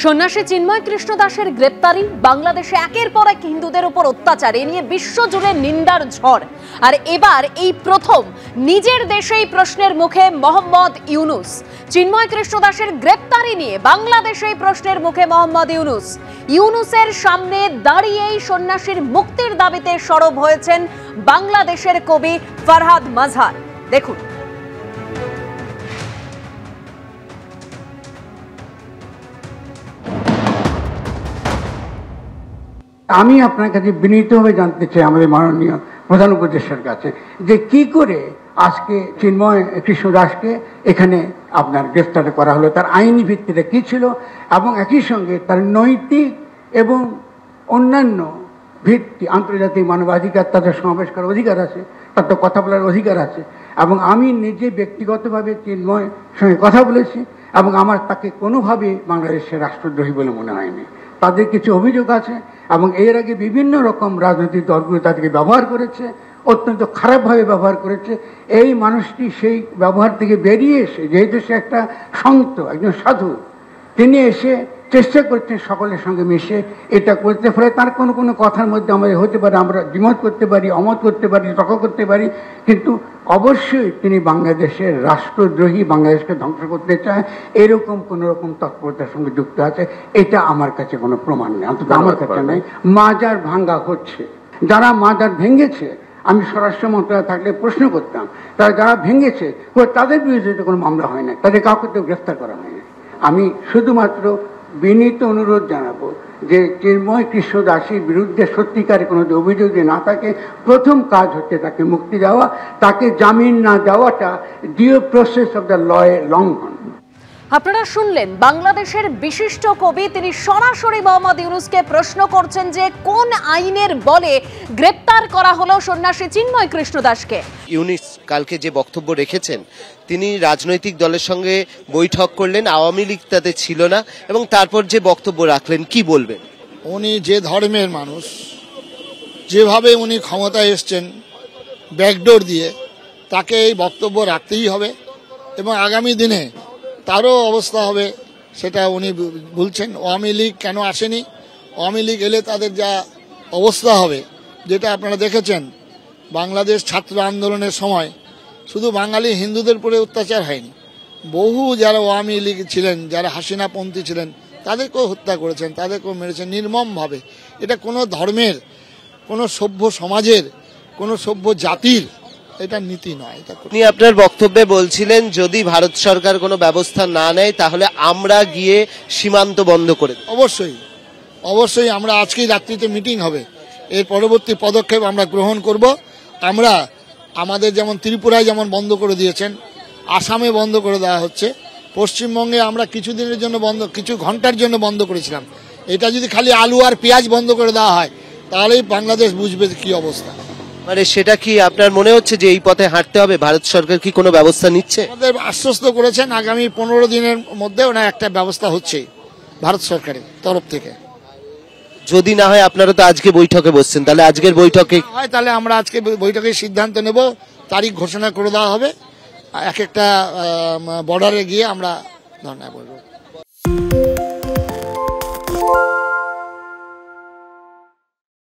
সন্ন্যাসী চিন্ময় কৃষ্ণ দাসের গ্রেপ্তারি, বাংলাদেশে একের পর এক হিন্দুদের উপর অত্যাচার, এ নিয়ে বিশ্বজুড়ে নিন্দার ঝড়। আর এবার এই প্রথম নিজের দেশেই প্রশ্নের মুখে মোহাম্মদ ইউনুস। চিন্ময় কৃষ্ণ দাসের গ্রেপ্তারি নিয়ে বাংলাদেশেই প্রশ্নের মুখে মোহাম্মদ ইউনুস। ইউনুসের সামনে দাঁড়িয়েই সন্ন্যাসীর মুক্তির দাবিতে সরব হয়েছেন বাংলাদেশের কবি ফরহাদ মাজহার। দেখুন। আমি আপনার কাছে বিনীতভাবে জানতে চাই আমাদের মাননীয় প্রধান উপদেষ্টার কাছে যে কি করে আজকে চিন্ময় কৃষ্ণ দাসকে এখানে আপনার গ্রেফতার করা হলো, তার আইনি ভিত্তিটা কী ছিল, এবং একই সঙ্গে তার নৈতিক এবং অন্যান্য ভিত্তি, আন্তর্জাতিক মানবাধিকার, তাদের সমাবেশ করার অধিকার আছে, তার তো কথা বলার অধিকার আছে। এবং আমি নিজে ব্যক্তিগতভাবে চিন্ময়ের সঙ্গে কথা বলেছি এবং আমার তাকে কোনোভাবে বাংলাদেশের রাষ্ট্রদ্রোহী বলে মনে হয়নি। তাদের কিছু অভিযোগ আছে এবং এর আগে বিভিন্ন রকম রাজনৈতিক দলগুলো তাদেরকে ব্যবহার করেছে, অত্যন্ত খারাপভাবে ব্যবহার করেছে। এই মানুষটি সেই ব্যবহার থেকে বেরিয়ে এসে, যেহেতু সে একটা সন্ত, একজন সাধু, তিনি এসে চেষ্টা করছেন সকলের সঙ্গে মিশে এটা করতে। ফলে তার কোনো কোনো কথার মধ্যে আমাদের হতে পারে, আমরা দ্বিমত করতে পারি, অমত করতে পারি, তর্ক করতে পারি, কিন্তু অবশ্যই তিনি বাংলাদেশের রাষ্ট্রদ্রোহী, বাংলাদেশকে ধ্বংস করতে চায়, এরকম কোনো রকম তৎপরতার সঙ্গে যুক্ত আছে। এটা আমার কাছে কোনো প্রমাণ নেই, অন্তত আমার কাছে নেই। মাজার ভাঙ্গা হচ্ছে, যারা মাজার ভেঙেছে আমি স্বরাষ্ট্র মন্ত্রণালয় থাকলে প্রশ্ন করতাম, তারা যারা ভেঙেছে তাদের বিরুদ্ধে কোনো মামলা হয় না, তাদের কাউকে তো গ্রেফতার করা হয়নি। আমি শুধুমাত্র বিনীত অনুরোধ জানাবো যে চিন্ময় কৃষ্ণ দাসের বিরুদ্ধে সত্যিকারের কোনো অভিযোগ যদি না থাকে, প্রথম কাজ হচ্ছে তাকে মুক্তি দেওয়া, তাকে জামিন না দেওয়াটা ডিউ প্রসেস অফ দ্য লয়ের লঙ্ঘন। আপনারা শুনলেন বাংলাদেশের বিশিষ্ট কবি, তিনি সরাসরি মোহাম্মদ ইউনুসকে প্রশ্ন করছেন যে কোন আইনের বলে গ্রেপ্তার করা হলো সন্ন্যাসী চিন্ময় কৃষ্ণ দাসকে। ইউনুস কালকে যে বক্তব্য রেখেছেন, তিনি রাজনৈতিক দলের সঙ্গে বৈঠক করলেন, আওয়ামী লীগ তাতে ছিল না, এবং তারপর যে বক্তব্য রাখলেন, কি বলবেন? উনি যে ধর্মের মানুষ, যেভাবে উনি ক্ষমতায় এসছেন ব্যাকডোর দিয়ে, তাকে এই বক্তব্য রাখতেই হবে এবং আগামী দিনে তারও অবস্থা হবে সেটা উনি বলছেন। আওয়ামী লীগ কেন আসেনি, আওয়ামী লীগ এলে তাদের যা অবস্থা হবে, যেটা আপনারা দেখেছেন বাংলাদেশ ছাত্র আন্দোলনের সময় শুধু বাঙালি হিন্দুদের উপরে অত্যাচার হয়নি, বহু যারা আওয়ামী লীগ ছিলেন, যারা হাসিনাপন্থী ছিলেন, তাদেরকেও হত্যা করেছেন, তাদেরকেও মেরেছেন নির্মমভাবে। এটা কোনো ধর্মের, কোনো সভ্য সমাজের, কোনো সভ্য জাতির এটা নীতি নয়। আপনি আপনার বক্তব্যে বলছিলেন যদি ভারত সরকার কোনো ব্যবস্থা না নেয় তাহলে আমরা গিয়ে সীমান্ত বন্ধ করে দেব। অবশ্যই অবশ্যই আমরা আজকেই রাত্রিতে মিটিং হবে, এর পরবর্তী পদক্ষেপ আমরা গ্রহণ করব। আমরা আমাদের যেমন ত্রিপুরায় যেমন বন্ধ করে দিয়েছেন, আসামে বন্ধ করে দেওয়া হচ্ছে, পশ্চিমবঙ্গে আমরা কিছুদিনের জন্য বন্ধ, কিছু ঘন্টার জন্য বন্ধ করেছিলাম। এটা যদি খালি আলু আর পেঁয়াজ বন্ধ করে দেওয়া হয় তাহলেই বাংলাদেশ বুঝবে কি অবস্থা। মানে সেটা কি আপনার মনে হচ্ছে যে এই পথে হাঁটতে হবে? ভারত সরকার কি কোনো ব্যবস্থা নিচ্ছে? আমাদের আশ্বস্ত করেছেন আগামী 15 দিনের মধ্যে ওনার একটা ব্যবস্থা হচ্ছে ভারত সরকারের তরফ থেকে। যদি না হয়, আপনারা তো আজকে বৈঠকে বসছেন, তাহলে আজকের বৈঠকে হয় তাহলে আমরা আজকে বৈঠকে সিদ্ধান্ত নেব, তারিখ ঘোষণা করে দেওয়া হবে, এক একটা বর্ডারে গিয়ে আমরা ধর্ণা করব।